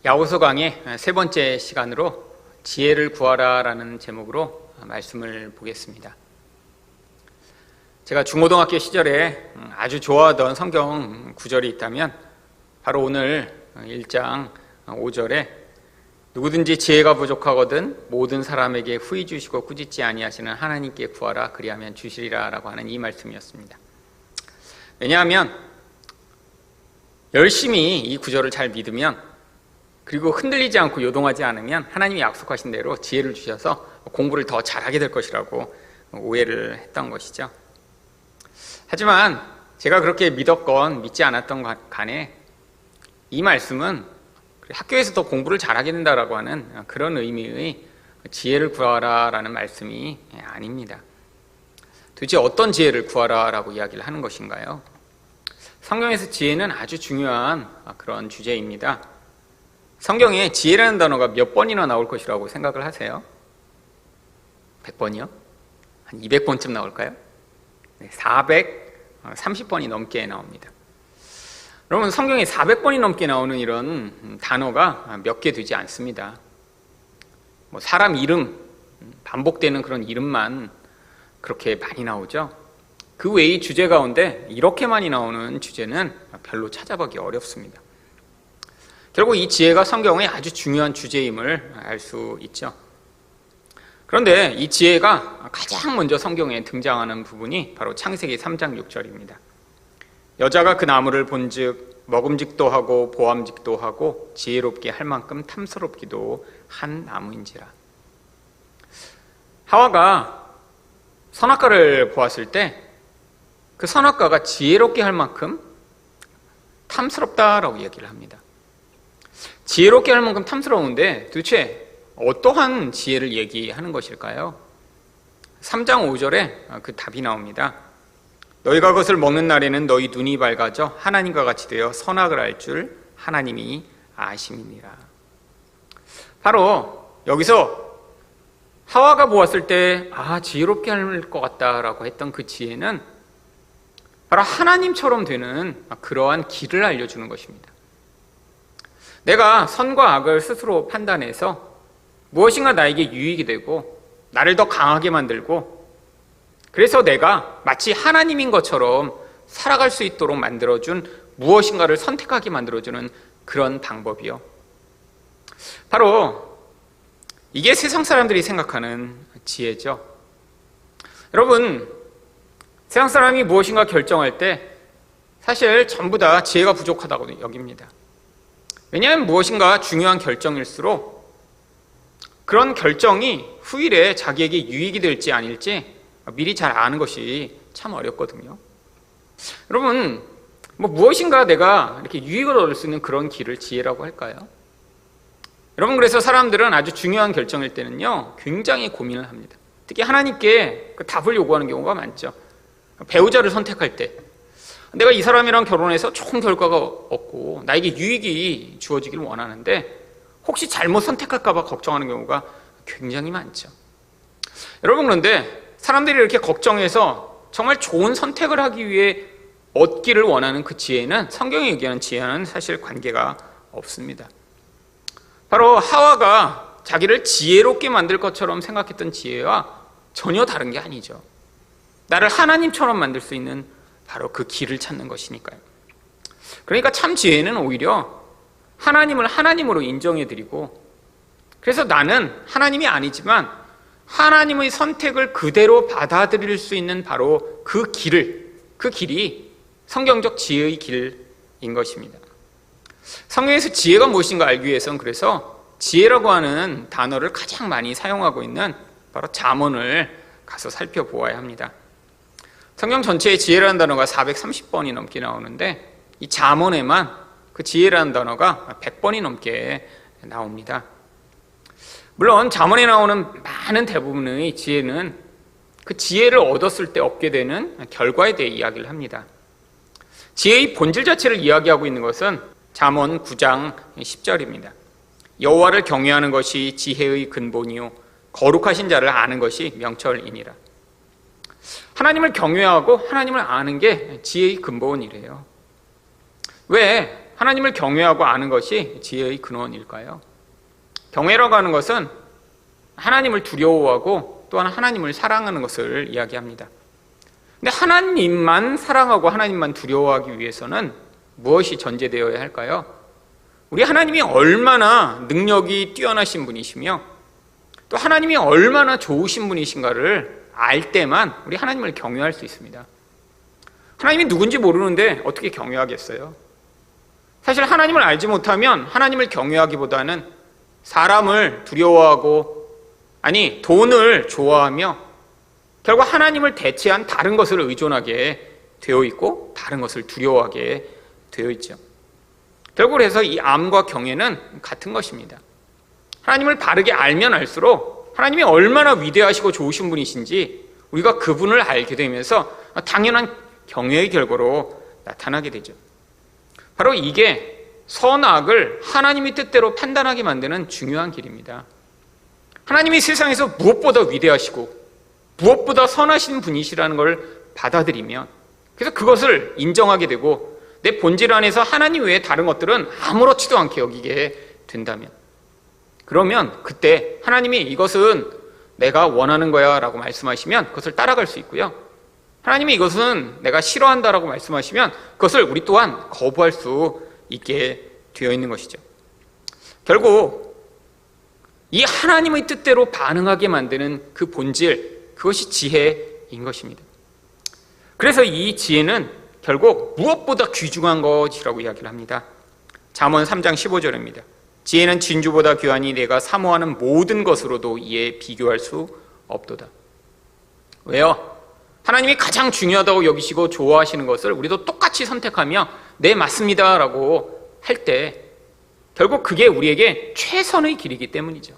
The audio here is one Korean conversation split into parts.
야고보 강의 세 번째 시간으로 지혜를 구하라 라는 제목으로 말씀을 보겠습니다. 제가 중고등학교 시절에 아주 좋아하던 성경 구절이 있다면 바로 오늘 1장 5절에 누구든지 지혜가 부족하거든 모든 사람에게 후히 주시고 꾸짖지 아니하시는 하나님께 구하라 그리하면 주시리라 라고 하는 이 말씀이었습니다. 왜냐하면 열심히 이 구절을 잘 믿으면, 그리고 흔들리지 않고 요동하지 않으면 하나님이 약속하신 대로 지혜를 주셔서 공부를 더 잘하게 될 것이라고 오해를 했던 것이죠. 하지만 제가 그렇게 믿었건 믿지 않았던 간에 이 말씀은 학교에서 더 공부를 잘하게 된다라고 하는 그런 의미의 지혜를 구하라 라는 말씀이 아닙니다. 도대체 어떤 지혜를 구하라 라고 이야기를 하는 것인가요? 성경에서 지혜는 아주 중요한 그런 주제입니다. 성경에 지혜라는 단어가 몇 번이나 나올 것이라고 생각을 하세요? 100번이요? 한 200번쯤 나올까요? 430번이 넘게 나옵니다. 여러분, 성경에 400번이 넘게 나오는 이런 단어가 몇 개 되지 않습니다. 사람 이름, 반복되는 그런 이름만 그렇게 많이 나오죠. 그 외의 주제 가운데 이렇게 많이 나오는 주제는 별로 찾아보기 어렵습니다. 결국 이 지혜가 성경의 아주 중요한 주제임을 알 수 있죠. 그런데 이 지혜가 가장 먼저 성경에 등장하는 부분이 바로 창세기 3장 6절입니다. 여자가 그 나무를 본즉 먹음직도 하고 보암직도 하고 지혜롭게 할 만큼 탐스럽기도 한 나무인지라. 하와가 선악과를 보았을 때 그 선악과가 지혜롭게 할 만큼 탐스럽다라고 이야기를 합니다. 지혜롭게 할 만큼 탐스러운데 도대체 어떠한 지혜를 얘기하는 것일까요? 3장 5절에 그 답이 나옵니다. 너희가 그것을 먹는 날에는 너희 눈이 밝아져 하나님과 같이 되어 선악을 알 줄 하나님이 아심이니라. 바로 여기서 하와가 보았을 때 지혜롭게 할 것 같다라고 했던 그 지혜는 바로 하나님처럼 되는 그러한 길을 알려주는 것입니다. 내가 선과 악을 스스로 판단해서 무엇인가 나에게 유익이 되고 나를 더 강하게 만들고, 그래서 내가 마치 하나님인 것처럼 살아갈 수 있도록 만들어준 무엇인가를 선택하게 만들어주는 그런 방법이요. 바로 이게 세상 사람들이 생각하는 지혜죠. 여러분, 세상 사람이 무엇인가 결정할 때 사실 전부 다 지혜가 부족하다고 여깁니다. 왜냐하면 무엇인가 중요한 결정일수록 그런 결정이 후일에 자기에게 유익이 될지 아닐지 미리 잘 아는 것이 참 어렵거든요. 여러분, 무엇인가 내가 이렇게 유익을 얻을 수 있는 그런 길을 지혜라고 할까요? 여러분, 그래서 사람들은 아주 중요한 결정일 때는요 굉장히 고민을 합니다. 특히 하나님께 그 답을 요구하는 경우가 많죠. 배우자를 선택할 때 내가 이 사람이랑 결혼해서 좋은 결과가 없고 나에게 유익이 주어지기를 원하는데 혹시 잘못 선택할까 봐 걱정하는 경우가 굉장히 많죠. 여러분, 그런데 사람들이 이렇게 걱정해서 정말 좋은 선택을 하기 위해 얻기를 원하는 그 지혜는 성경이 얘기하는 지혜와는 사실 관계가 없습니다. 바로 하와가 자기를 지혜롭게 만들 것처럼 생각했던 지혜와 전혀 다른 게 아니죠. 나를 하나님처럼 만들 수 있는 바로 그 길을 찾는 것이니까요. 그러니까 참 지혜는 오히려 하나님을 하나님으로 인정해드리고, 그래서 나는 하나님이 아니지만 하나님의 선택을 그대로 받아들일 수 있는 바로 그 길이 성경적 지혜의 길인 것입니다. 성경에서 지혜가 무엇인가 알기 위해서는 그래서 지혜라고 하는 단어를 가장 많이 사용하고 있는 바로 잠언을 가서 살펴보아야 합니다. 성경 전체에 지혜라는 단어가 430번이 넘게 나오는데 이 잠언에만 그 지혜라는 단어가 100번이 넘게 나옵니다. 물론 잠언에 나오는 많은 대부분의 지혜는 그 지혜를 얻었을 때 얻게 되는 결과에 대해 이야기를 합니다. 지혜의 본질 자체를 이야기하고 있는 것은 잠언 9장 10절입니다. 여호와를 경외하는 것이 지혜의 근본이요 거룩하신 자를 아는 것이 명철이니라. 하나님을 경외하고 하나님을 아는 게 지혜의 근본이래요. 왜 하나님을 경외하고 아는 것이 지혜의 근원일까요? 경외라고 하는 것은 하나님을 두려워하고 또한 하나님을 사랑하는 것을 이야기합니다. 근데 하나님만 사랑하고 하나님만 두려워하기 위해서는 무엇이 전제되어야 할까요? 우리 하나님이 얼마나 능력이 뛰어나신 분이시며 또 하나님이 얼마나 좋으신 분이신가를 알 때만 우리 하나님을 경외할 수 있습니다. 하나님이 누군지 모르는데 어떻게 경외하겠어요? 사실 하나님을 알지 못하면 하나님을 경외하기보다는 사람을 두려워하고, 아니 돈을 좋아하며 결국 하나님을 대체한 다른 것을 의존하게 되어 있고 다른 것을 두려워하게 되어 있죠. 결국 그래서 이 암과 경외는 같은 것입니다. 하나님을 바르게 알면 알수록 하나님이 얼마나 위대하시고 좋으신 분이신지 우리가 그분을 알게 되면서 당연한 경외의 결과로 나타나게 되죠. 바로 이게 선악을 하나님의 뜻대로 판단하게 만드는 중요한 길입니다. 하나님이 세상에서 무엇보다 위대하시고 무엇보다 선하신 분이시라는 걸 받아들이면, 그래서 그것을 인정하게 되고 내 본질 안에서 하나님 외에 다른 것들은 아무렇지도 않게 여기게 된다면, 그러면 그때 하나님이 이것은 내가 원하는 거야 라고 말씀하시면 그것을 따라갈 수 있고요, 하나님이 이것은 내가 싫어한다라고 말씀하시면 그것을 우리 또한 거부할 수 있게 되어 있는 것이죠. 결국 이 하나님의 뜻대로 반응하게 만드는 그 본질, 그것이 지혜인 것입니다. 그래서 이 지혜는 결국 무엇보다 귀중한 것이라고 이야기를 합니다. 잠언 3장 15절입니다. 지혜는 진주보다 귀하니 내가 사모하는 모든 것으로도 이에 비교할 수 없도다. 왜요? 하나님이 가장 중요하다고 여기시고 좋아하시는 것을 우리도 똑같이 선택하며 네 맞습니다 라고 할 때 결국 그게 우리에게 최선의 길이기 때문이죠.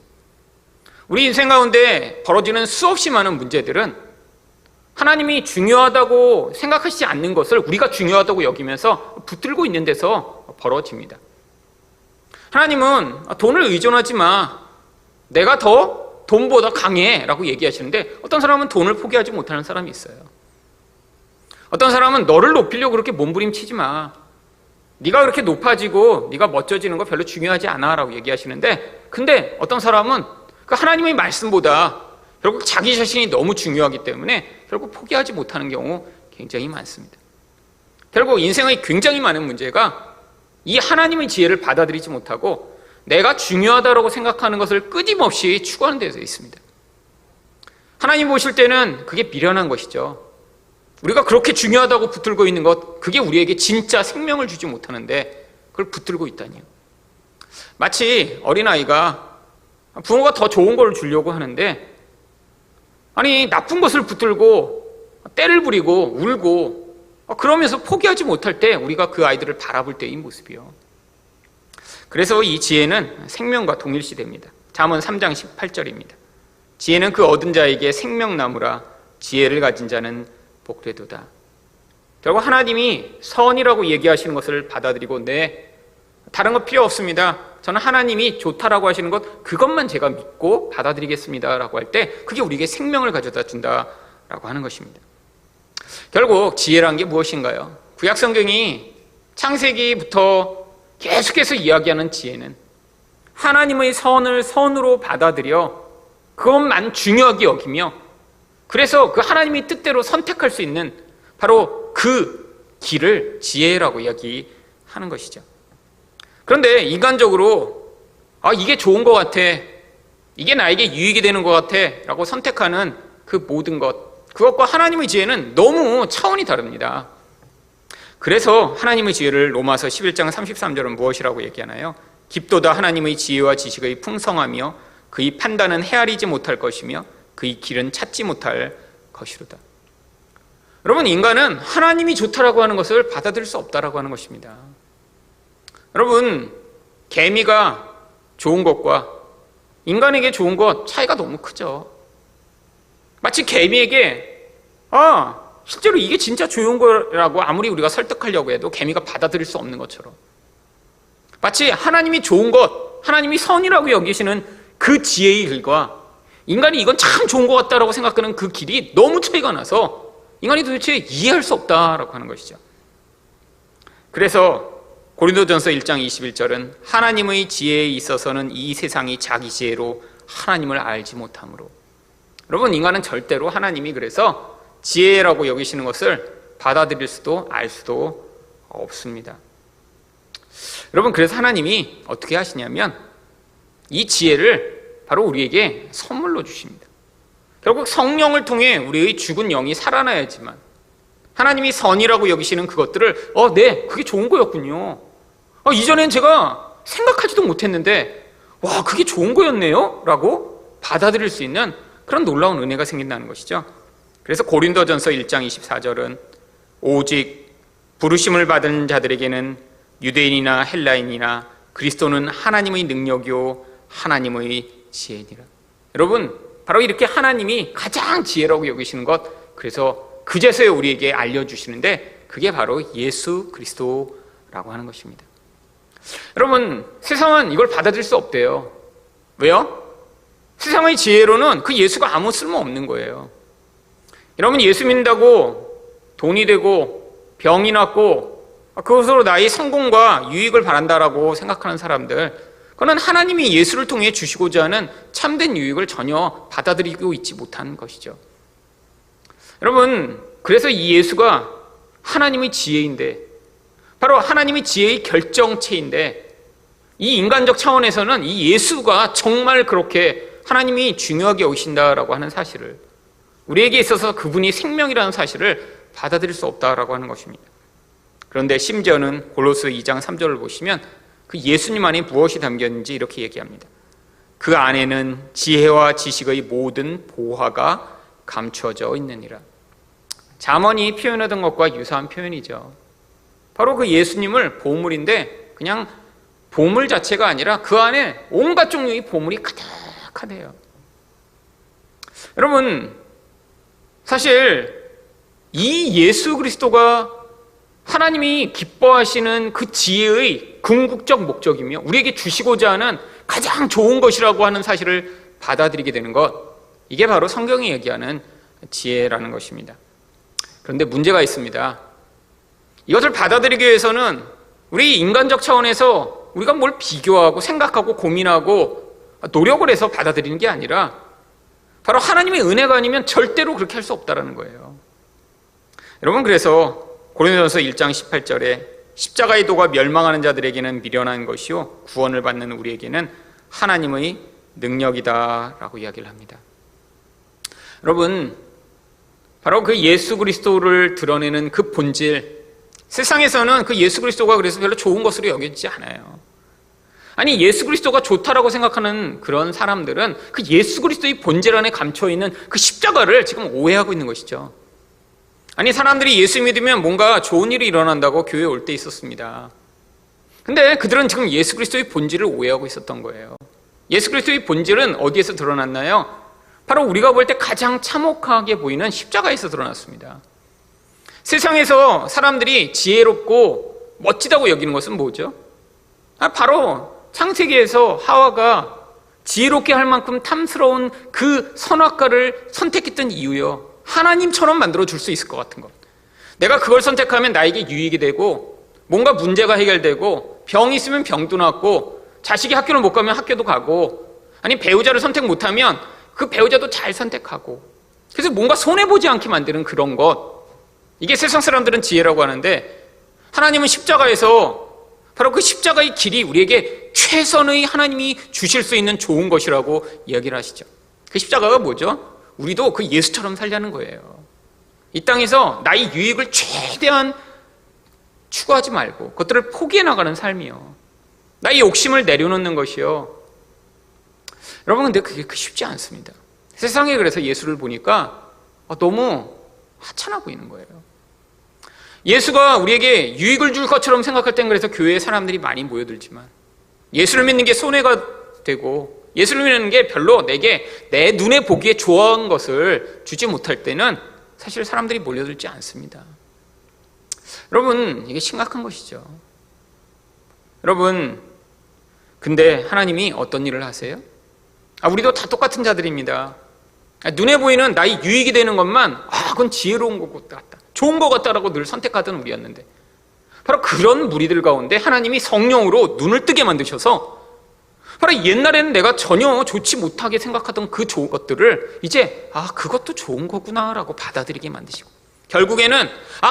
우리 인생 가운데 벌어지는 수없이 많은 문제들은 하나님이 중요하다고 생각하시지 않는 것을 우리가 중요하다고 여기면서 붙들고 있는 데서 벌어집니다. 하나님은 돈을 의존하지 마, 내가 더 돈보다 강해 라고 얘기하시는데, 어떤 사람은 돈을 포기하지 못하는 사람이 있어요. 어떤 사람은 너를 높이려고 그렇게 몸부림치지 마, 네가 그렇게 높아지고 네가 멋져지는 거 별로 중요하지 않아 라고 얘기하시는데, 근데 어떤 사람은 그 하나님의 말씀보다 결국 자기 자신이 너무 중요하기 때문에 결국 포기하지 못하는 경우 굉장히 많습니다. 결국 인생의 굉장히 많은 문제가 이 하나님의 지혜를 받아들이지 못하고 내가 중요하다고 생각하는 것을 끊임없이 추구하는 데서 있습니다. 하나님 보실 때는 그게 미련한 것이죠. 우리가 그렇게 중요하다고 붙들고 있는 것, 그게 우리에게 진짜 생명을 주지 못하는데 그걸 붙들고 있다니요. 마치 어린아이가 부모가 더 좋은 걸 주려고 하는데, 아니 나쁜 것을 붙들고 떼를 부리고 울고 그러면서 포기하지 못할 때 우리가 그 아이들을 바라볼 때의 모습이요. 그래서 이 지혜는 생명과 동일시됩니다. 잠언 3장 18절입니다. 지혜는 그 얻은 자에게 생명나무라, 지혜를 가진 자는 복되도다. 결국 하나님이 선이라고 얘기하시는 것을 받아들이고, 네, 다른 거 필요 없습니다, 저는 하나님이 좋다라고 하시는 것, 그것만 제가 믿고 받아들이겠습니다 라고 할 때 그게 우리에게 생명을 가져다 준다라고 하는 것입니다. 결국 지혜란 게 무엇인가요? 구약성경이 창세기부터 계속해서 이야기하는 지혜는 하나님의 선을 선으로 받아들여 그것만 중요하게 여기며, 그래서 그 하나님의 뜻대로 선택할 수 있는 바로 그 길을 지혜라고 이야기하는 것이죠. 그런데 인간적으로 이게 좋은 것 같아, 이게 나에게 유익이 되는 것 같아 라고 선택하는 그 모든 것, 그것과 하나님의 지혜는 너무 차원이 다릅니다. 그래서 하나님의 지혜를 로마서 11장 33절은 무엇이라고 얘기하나요? 깊도다 하나님의 지혜와 지식의 풍성하며 그의 판단은 헤아리지 못할 것이며 그의 길은 찾지 못할 것이로다. 여러분, 인간은 하나님이 좋다라고 하는 것을 받아들일 수 없다라고 하는 것입니다. 여러분, 개미가 좋은 것과 인간에게 좋은 것 차이가 너무 크죠. 마치 개미에게 실제로 이게 진짜 좋은 거라고 아무리 우리가 설득하려고 해도 개미가 받아들일 수 없는 것처럼, 마치 하나님이 좋은 것, 하나님이 선이라고 여기시는 그 지혜의 길과 인간이 이건 참 좋은 것 같다라고 생각하는 그 길이 너무 차이가 나서 인간이 도대체 이해할 수 없다라고 하는 것이죠. 그래서 고린도전서 1장 21절은 하나님의 지혜에 있어서는 이 세상이 자기 지혜로 하나님을 알지 못하므로. 여러분, 인간은 절대로 하나님이 그래서 지혜라고 여기시는 것을 받아들일 수도 알 수도 없습니다. 여러분, 그래서 하나님이 어떻게 하시냐면 이 지혜를 바로 우리에게 선물로 주십니다. 결국 성령을 통해 우리의 죽은 영이 살아나야지만 하나님이 선이라고 여기시는 그것들을 네, 그게 좋은 거였군요. 이전엔 제가 생각하지도 못했는데 와, 그게 좋은 거였네요? 라고 받아들일 수 있는 그런 놀라운 은혜가 생긴다는 것이죠. 그래서 고린도전서 1장 24절은 오직 부르심을 받은 자들에게는 유대인이나 헬라인이나 그리스도는 하나님의 능력이요 하나님의 지혜니라. 여러분, 바로 이렇게 하나님이 가장 지혜라고 여기시는 것, 그래서 그제서야 우리에게 알려주시는데 그게 바로 예수 그리스도라고 하는 것입니다. 여러분, 세상은 이걸 받아들일 수 없대요. 왜요? 세상의 지혜로는 그 예수가 아무 쓸모없는 거예요. 여러분, 예수 믿는다고 돈이 되고 병이 났고 그것으로 나의 성공과 유익을 바란다라고 생각하는 사람들, 그건 하나님이 예수를 통해 주시고자 하는 참된 유익을 전혀 받아들이고 있지 못한 것이죠. 여러분, 그래서 이 예수가 하나님의 지혜인데, 바로 하나님의 지혜의 결정체인데, 이 인간적 차원에서는 이 예수가 정말 그렇게 하나님이 중요하게 여기신다라고 하는 사실을, 우리에게 있어서 그분이 생명이라는 사실을 받아들일 수 없다라고 하는 것입니다. 그런데 심지어는 골로새 2장 3절을 보시면 그 예수님 안에 무엇이 담겼는지 이렇게 얘기합니다. 그 안에는 지혜와 지식의 모든 보화가 감추어져 있느니라. 잠언이 표현하던 것과 유사한 표현이죠. 바로 그 예수님을 보물인데 그냥 보물 자체가 아니라 그 안에 온갖 종류의 보물이 가득하대요. 여러분, 사실 이 예수 그리스도가 하나님이 기뻐하시는 그 지혜의 궁극적 목적이며 우리에게 주시고자 하는 가장 좋은 것이라고 하는 사실을 받아들이게 되는 것, 이게 바로 성경이 얘기하는 지혜라는 것입니다. 그런데 문제가 있습니다. 이것을 받아들이기 위해서는 우리 인간적 차원에서 우리가 뭘 비교하고 생각하고 고민하고 노력을 해서 받아들이는 게 아니라 바로 하나님의 은혜가 아니면 절대로 그렇게 할 수 없다는 거예요. 여러분, 그래서 고린도전서 1장 18절에 십자가의 도가 멸망하는 자들에게는 미련한 것이요 구원을 받는 우리에게는 하나님의 능력이다라고 이야기를 합니다. 여러분, 바로 그 예수 그리스도를 드러내는 그 본질, 세상에서는 그 예수 그리스도가 그래서 별로 좋은 것으로 여겨지지 않아요. 아니, 예수 그리스도가 좋다라고 생각하는 그런 사람들은 그 예수 그리스도의 본질 안에 감춰있는 그 십자가를 지금 오해하고 있는 것이죠. 아니, 사람들이 예수 믿으면 뭔가 좋은 일이 일어난다고 교회에 올 때 있었습니다. 근데 그들은 지금 예수 그리스도의 본질을 오해하고 있었던 거예요. 예수 그리스도의 본질은 어디에서 드러났나요? 바로 우리가 볼 때 가장 참혹하게 보이는 십자가에서 드러났습니다. 세상에서 사람들이 지혜롭고 멋지다고 여기는 것은 뭐죠? 바로 창세기에서 하와가 지혜롭게 할 만큼 탐스러운 그 선악과를 선택했던 이유요, 하나님처럼 만들어줄 수 있을 것 같은 것. 내가 그걸 선택하면 나에게 유익이 되고 뭔가 문제가 해결되고 병이 있으면 병도 낫고 자식이 학교를 못 가면 학교도 가고, 아니 배우자를 선택 못하면 그 배우자도 잘 선택하고, 그래서 뭔가 손해보지 않게 만드는 그런 것, 이게 세상 사람들은 지혜라고 하는데 하나님은 십자가에서 바로 그 십자가의 길이 우리에게 최선의 하나님이 주실 수 있는 좋은 것이라고 이야기를 하시죠. 그 십자가가 뭐죠? 우리도 그 예수처럼 살자는 거예요. 이 땅에서 나의 유익을 최대한 추구하지 말고 그것들을 포기해 나가는 삶이요, 나의 욕심을 내려놓는 것이요. 여러분, 근데 그게 쉽지 않습니다. 세상에 그래서 예수를 보니까 너무 하찮아 보이는 거예요. 예수가 우리에게 유익을 줄 것처럼 생각할 땐 그래서 교회에 사람들이 많이 모여들지만, 예수를 믿는 게 손해가 되고 예수를 믿는 게 별로 내게 내 눈에 보기에 좋은 것을 주지 못할 때는 사실 사람들이 몰려들지 않습니다. 여러분, 이게 심각한 것이죠. 여러분, 근데 하나님이 어떤 일을 하세요? 우리도 다 똑같은 자들입니다. 눈에 보이는 나의 유익이 되는 것만 그건 지혜로운 것 같다, 좋은 것 같다라고 늘 선택하던 우리였는데, 바로 그런 무리들 가운데 하나님이 성령으로 눈을 뜨게 만드셔서 바로 옛날에는 내가 전혀 좋지 못하게 생각하던 그 좋은 것들을 이제 그것도 좋은 거구나라고 받아들이게 만드시고, 결국에는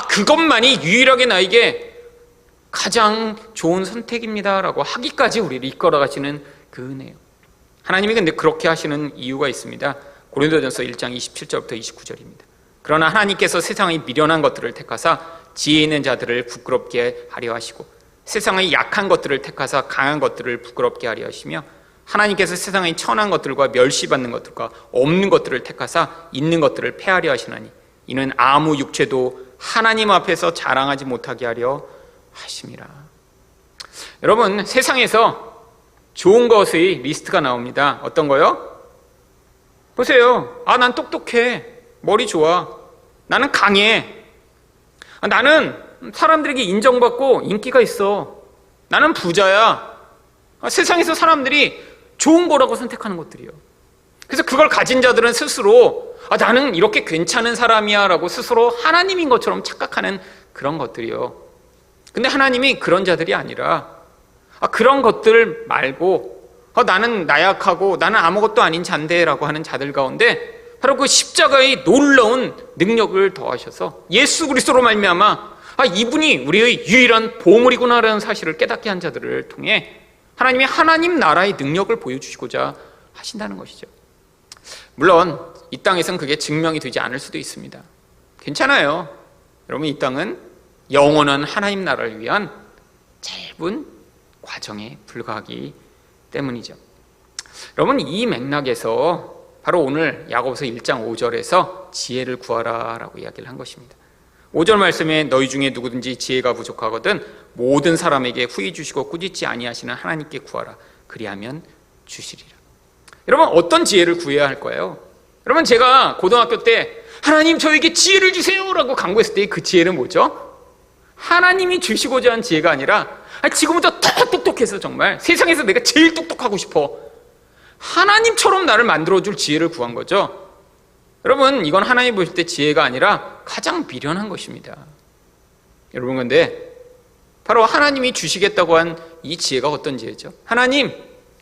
그것만이 유일하게 나에게 가장 좋은 선택입니다라고 하기까지 우리를 이끌어 가시는 그 은혜요. 하나님이 근데 그렇게 하시는 이유가 있습니다. 고린도전서 1장 27절부터 29절입니다. 그러나 하나님께서 세상의 미련한 것들을 택하사 지혜 있는 자들을 부끄럽게 하려 하시고, 세상의 약한 것들을 택하사 강한 것들을 부끄럽게 하려 하시며, 하나님께서 세상의 천한 것들과 멸시받는 것들과 없는 것들을 택하사 있는 것들을 폐하려 하시나니, 이는 아무 육체도 하나님 앞에서 자랑하지 못하게 하려 하심이라. 여러분, 세상에서 좋은 것의 리스트가 나옵니다. 어떤 거요? 보세요. 난 똑똑해. 머리 좋아. 나는 강해. 나는 사람들에게 인정받고 인기가 있어. 나는 부자야. 세상에서 사람들이 좋은 거라고 선택하는 것들이요. 그래서 그걸 가진 자들은 스스로 나는 이렇게 괜찮은 사람이야 라고 스스로 하나님인 것처럼 착각하는 그런 것들이요. 근데 하나님이 그런 자들이 아니라 그런 것들 말고 나는 나약하고 나는 아무것도 아닌 잔데라고 하는 자들 가운데 바로 그 십자가의 놀라운 능력을 더하셔서 예수 그리스도로 말미암아 이분이 우리의 유일한 보물이구나라는 사실을 깨닫게 한 자들을 통해 하나님이 하나님 나라의 능력을 보여주시고자 하신다는 것이죠. 물론 이 땅에선 그게 증명이 되지 않을 수도 있습니다. 괜찮아요. 여러분, 이 땅은 영원한 하나님 나라를 위한 짧은 과정에 불과하기 때문이죠. 여러분, 이 맥락에서 바로 오늘 야고보서 1장 5절에서 지혜를 구하라 라고 이야기를 한 것입니다. 5절 말씀에 너희 중에 누구든지 지혜가 부족하거든 모든 사람에게 후히 주시고 꾸짖지 아니하시는 하나님께 구하라. 그리하면 주시리라. 여러분, 어떤 지혜를 구해야 할 거예요? 여러분, 제가 고등학교 때 하나님 저에게 지혜를 주세요 라고 간구했을 때 그 지혜는 뭐죠? 하나님이 주시고자 한 지혜가 아니라 지금부터 더 똑똑해서 정말 세상에서 내가 제일 똑똑하고 싶어, 하나님처럼 나를 만들어줄 지혜를 구한 거죠. 여러분, 이건 하나님 보실 때 지혜가 아니라 가장 미련한 것입니다. 여러분, 근데 바로 하나님이 주시겠다고 한 이 지혜가 어떤 지혜죠? 하나님,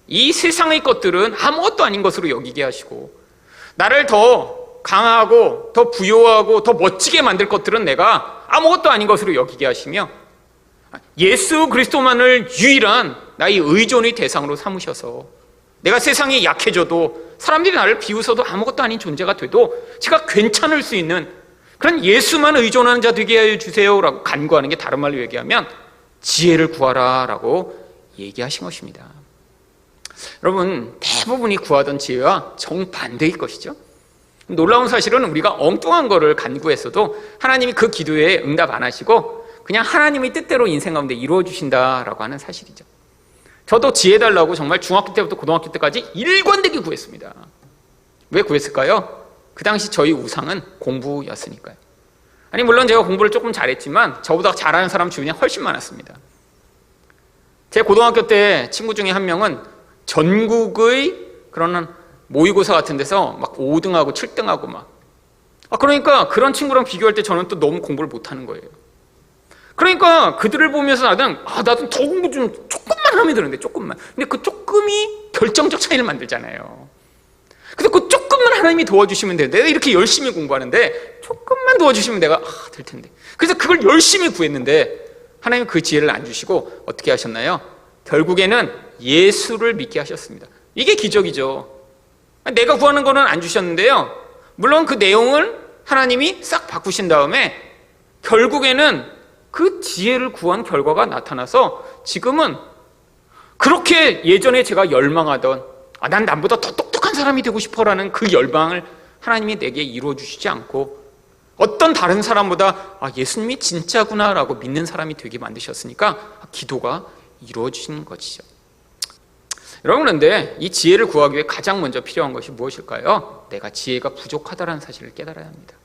이 세상의 것들은 아무것도 아닌 것으로 여기게 하시고 나를 더 강하고 더 부요하고 더 멋지게 만들 것들은 내가 아무것도 아닌 것으로 여기게 하시며 예수 그리스도만을 유일한 나의 의존의 대상으로 삼으셔서 내가 세상에 약해져도 사람들이 나를 비웃어도 아무것도 아닌 존재가 돼도 제가 괜찮을 수 있는 그런 예수만 의존하는 자 되게 하여 주세요 라고 간구하는 게 다른 말로 얘기하면 지혜를 구하라 라고 얘기하신 것입니다. 여러분, 대부분이 구하던 지혜와 정반대일 것이죠. 놀라운 사실은 우리가 엉뚱한 거를 간구했어도 하나님이 그 기도에 응답 안 하시고 그냥 하나님의 뜻대로 인생 가운데 이루어 주신다라고 하는 사실이죠. 저도 지혜 달라고 정말 중학교 때부터 고등학교 때까지 일관되게 구했습니다. 왜 구했을까요? 그 당시 저희 우상은 공부였으니까요. 아니, 물론 제가 공부를 조금 잘했지만 저보다 잘하는 사람 주변에 훨씬 많았습니다. 제 고등학교 때 친구 중에 한 명은 전국의 그런 모의고사 같은 데서 막 5등하고 7등하고 막 그러니까 그런 친구랑 비교할 때 저는 또 너무 공부를 못하는 거예요. 그러니까 그들을 보면서 나도 더 공부 좀 조금만 하면 되는데, 조금만. 근데 그 조금이 결정적 차이를 만들잖아요. 그래서 그 조금만 하나님이 도와주시면 돼. 내가 이렇게 열심히 공부하는데 조금만 도와주시면 내가 될 텐데. 그래서 그걸 열심히 구했는데 하나님 그 지혜를 안 주시고 어떻게 하셨나요? 결국에는 예수를 믿게 하셨습니다. 이게 기적이죠. 내가 구하는 거는 안 주셨는데요, 물론 그 내용을 하나님이 싹 바꾸신 다음에 결국에는 그 지혜를 구한 결과가 나타나서 지금은 그렇게 예전에 제가 열망하던 난 남보다 더 똑똑한 사람이 되고 싶어라는 그 열망을 하나님이 내게 이루어 주시지 않고 어떤 다른 사람보다 예수님이 진짜구나라고 믿는 사람이 되게 만드셨으니까 기도가 이루어진 것이죠. 여러분, 그런데 이 지혜를 구하기 위해 가장 먼저 필요한 것이 무엇일까요? 내가 지혜가 부족하다는 사실을 깨달아야 합니다.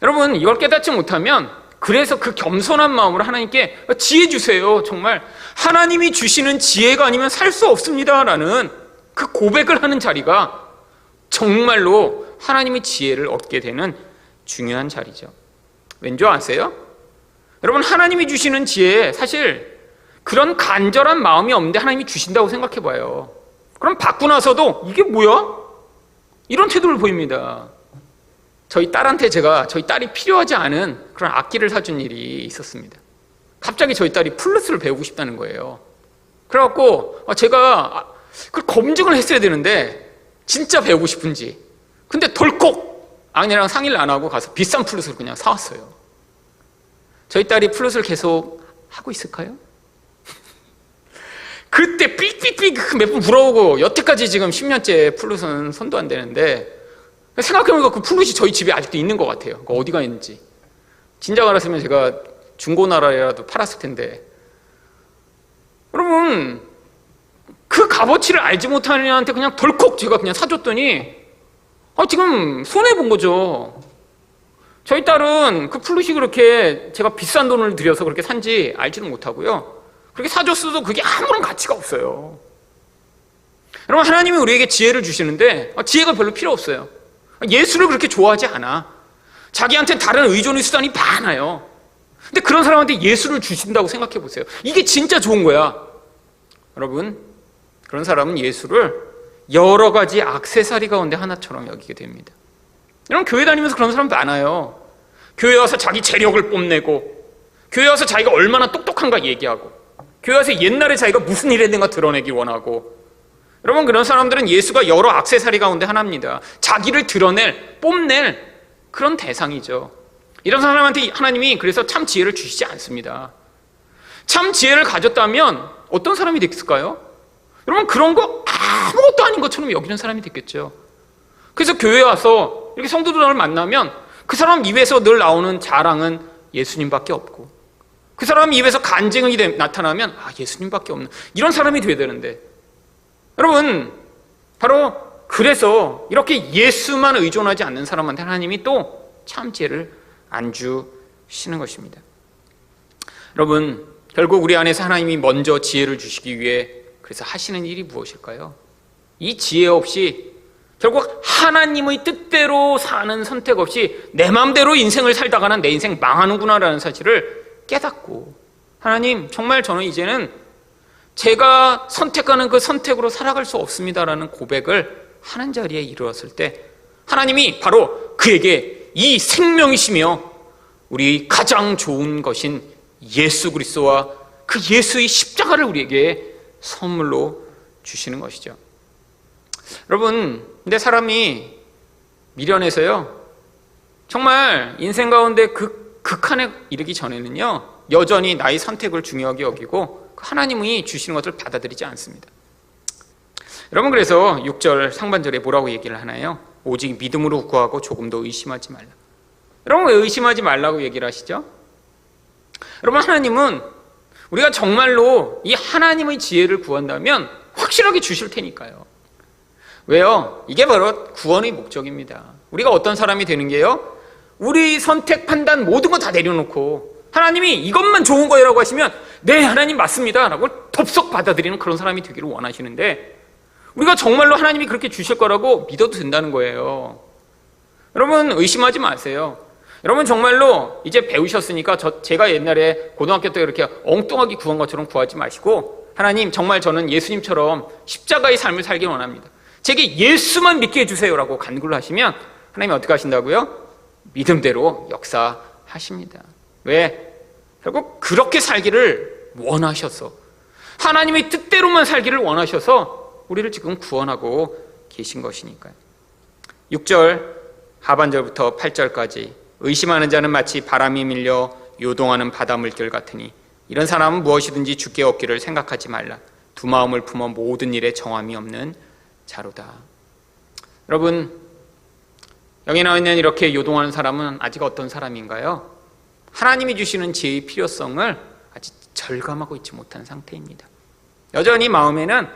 여러분, 이걸 깨닫지 못하면 그래서 그 겸손한 마음으로 하나님께 지혜 주세요, 정말 하나님이 주시는 지혜가 아니면 살 수 없습니다라는 그 고백을 하는 자리가 정말로 하나님의 지혜를 얻게 되는 중요한 자리죠. 왠지 아세요? 여러분, 하나님이 주시는 지혜, 사실 그런 간절한 마음이 없는데 하나님이 주신다고 생각해 봐요. 그럼 받고 나서도 이게 뭐야? 이런 태도를 보입니다. 저희 딸한테 제가 저희 딸이 필요하지 않은 그런 악기를 사준 일이 있었습니다. 갑자기 저희 딸이 플루스를 배우고 싶다는 거예요. 그래갖고 제가 그 검증을 했어야 되는데 진짜 배우고 싶은지. 근데 덜컥 아내랑 상의를 안 하고 가서 비싼 플루스를 그냥 사왔어요. 저희 딸이 플루스를 계속 하고 있을까요? 그때 삑삑삑 몇 번 불어오고 여태까지 지금 10년째 플룻은 손도 안 대는데, 생각해보니까 그 플룻이 저희 집에 아직도 있는 것 같아요. 어디가 있는지. 진작 알았으면 제가 중고나라에라도 팔았을 텐데. 여러분, 그 값어치를 알지 못하는 애한테 그냥 덜컥 제가 그냥 사줬더니 지금 손해본 거죠. 저희 딸은 그 플룻이 그렇게 제가 비싼 돈을 들여서 그렇게 산지 알지는 못하고요, 그렇게 사줬어도 그게 아무런 가치가 없어요. 여러분, 하나님이 우리에게 지혜를 주시는데 지혜가 별로 필요 없어요. 예수를 그렇게 좋아하지 않아. 자기한테 다른 의존의 수단이 많아요. 근데 그런 사람한테 예수를 주신다고 생각해 보세요. 이게 진짜 좋은 거야. 여러분, 그런 사람은 예수를 여러 가지 액세서리 가운데 하나처럼 여기게 됩니다. 여러분, 교회 다니면서 그런 사람 많아요. 교회 와서 자기 재력을 뽐내고, 교회 와서 자기가 얼마나 똑똑한가 얘기하고, 교회 와서 옛날에 자기가 무슨 일 했는가 드러내기 원하고. 여러분, 그런 사람들은 예수가 여러 액세서리 가운데 하나입니다. 자기를 드러낼, 뽐낼 그런 대상이죠. 이런 사람한테 하나님이 그래서 참 지혜를 주시지 않습니다. 참 지혜를 가졌다면 어떤 사람이 됐을까요? 여러분, 그런 거 아무것도 아닌 것처럼 여기는 사람이 됐겠죠. 그래서 교회에 와서 이렇게 성도들을 만나면 그 사람 입에서 늘 나오는 자랑은 예수님밖에 없고, 그 사람 입에서 간증이 나타나면 예수님밖에 없는 이런 사람이 돼야 되는데, 여러분, 바로 그래서 이렇게 예수만 의존하지 않는 사람한테 하나님이 또 참 지혜를 안 주시는 것입니다. 여러분, 결국 우리 안에서 하나님이 먼저 지혜를 주시기 위해 그래서 하시는 일이 무엇일까요? 이 지혜 없이 결국 하나님의 뜻대로 사는 선택 없이 내 마음대로 인생을 살다가는 내 인생 망하는구나라는 사실을 깨닫고, 하나님, 정말 저는 이제는 제가 선택하는 그 선택으로 살아갈 수 없습니다라는 고백을 하는 자리에 이르렀을 때 하나님이 바로 그에게 이 생명이시며 우리 가장 좋은 것인 예수 그리스도와 그 예수의 십자가를 우리에게 선물로 주시는 것이죠. 여러분, 근데 사람이 미련해서요, 정말 인생 가운데 그 극한에 이르기 전에는요, 여전히 나의 선택을 중요하게 여기고 하나님이 주시는 것을 받아들이지 않습니다. 여러분, 그래서 6절 상반절에 뭐라고 얘기를 하나요? 오직 믿음으로 구하고 조금도 의심하지 말라. 여러분, 왜 의심하지 말라고 얘기를 하시죠? 여러분, 하나님은 우리가 정말로 이 하나님의 지혜를 구한다면 확실하게 주실 테니까요. 왜요? 이게 바로 구원의 목적입니다. 우리가 어떤 사람이 되는 게요, 우리 선택, 판단 모든 거 다 내려놓고 하나님이 이것만 좋은 거라고 하시면 네, 하나님 맞습니다 라고 덥석 받아들이는 그런 사람이 되기를 원하시는데, 우리가 정말로 하나님이 그렇게 주실 거라고 믿어도 된다는 거예요. 여러분, 의심하지 마세요. 여러분, 정말로 이제 배우셨으니까 제가 옛날에 고등학교 때 그렇게 엉뚱하게 구한 것처럼 구하지 마시고, 하나님, 정말 저는 예수님처럼 십자가의 삶을 살길 원합니다. 제게 예수만 믿게 해주세요라고 간구를 하시면 하나님이 어떻게 하신다고요? 믿음대로 역사하십니다. 왜? 결국 그렇게 살기를 원하셔서, 하나님의 뜻대로만 살기를 원하셔서 우리를 지금 구원하고 계신 것이니까요. 6절 하반절부터 8절까지 의심하는 자는 마치 바람이 밀려 요동하는 바다 물결 같으니 이런 사람은 무엇이든지 주께 얻기를 생각하지 말라. 두 마음을 품어 모든 일에 정함이 없는 자로다. 여러분, 여기 나와 있는 이렇게 요동하는 사람은 아직 어떤 사람인가요? 하나님이 주시는 지혜의 필요성을 아직 절감하고 있지 못한 상태입니다. 여전히 마음에는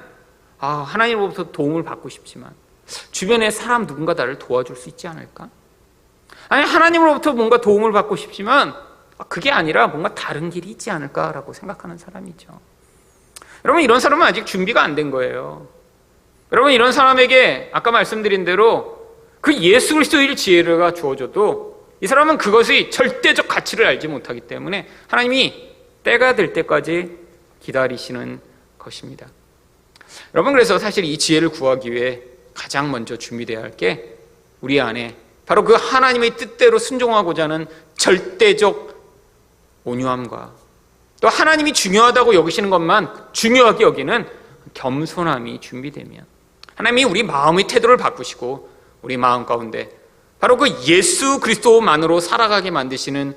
하나님으로부터 도움을 받고 싶지만 주변에 사람 누군가 나를 도와줄 수 있지 않을까? 아니, 하나님으로부터 뭔가 도움을 받고 싶지만 그게 아니라 뭔가 다른 길이 있지 않을까라고 생각하는 사람이죠. 여러분, 이런 사람은 아직 준비가 안 된 거예요. 여러분, 이런 사람에게 아까 말씀드린 대로 그 예수 그리스도의 지혜가 주어져도 이 사람은 그것의 절대적 가치를 알지 못하기 때문에 하나님이 때가 될 때까지 기다리시는 것입니다. 여러분, 그래서 사실 이 지혜를 구하기 위해 가장 먼저 준비되어야 할 게 우리 안에 바로 그 하나님의 뜻대로 순종하고자 하는 절대적 온유함과 또 하나님이 중요하다고 여기시는 것만 중요하게 여기는 겸손함이 준비되면 하나님이 우리 마음의 태도를 바꾸시고 우리 마음 가운데 바로 그 예수 그리스도만으로 살아가게 만드시는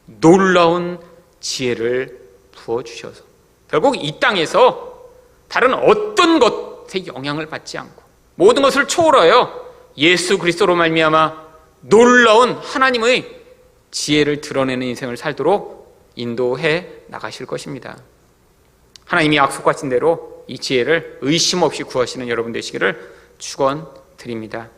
놀라운 지혜를 부어주셔서 결국 이 땅에서 다른 어떤 것에 영향을 받지 않고 모든 것을 초월하여 예수 그리스도로 말미암아 놀라운 하나님의 지혜를 드러내는 인생을 살도록 인도해 나가실 것입니다. 하나님이 약속하신 대로 이 지혜를 의심 없이 구하시는 여러분 되시기를 축원드립니다.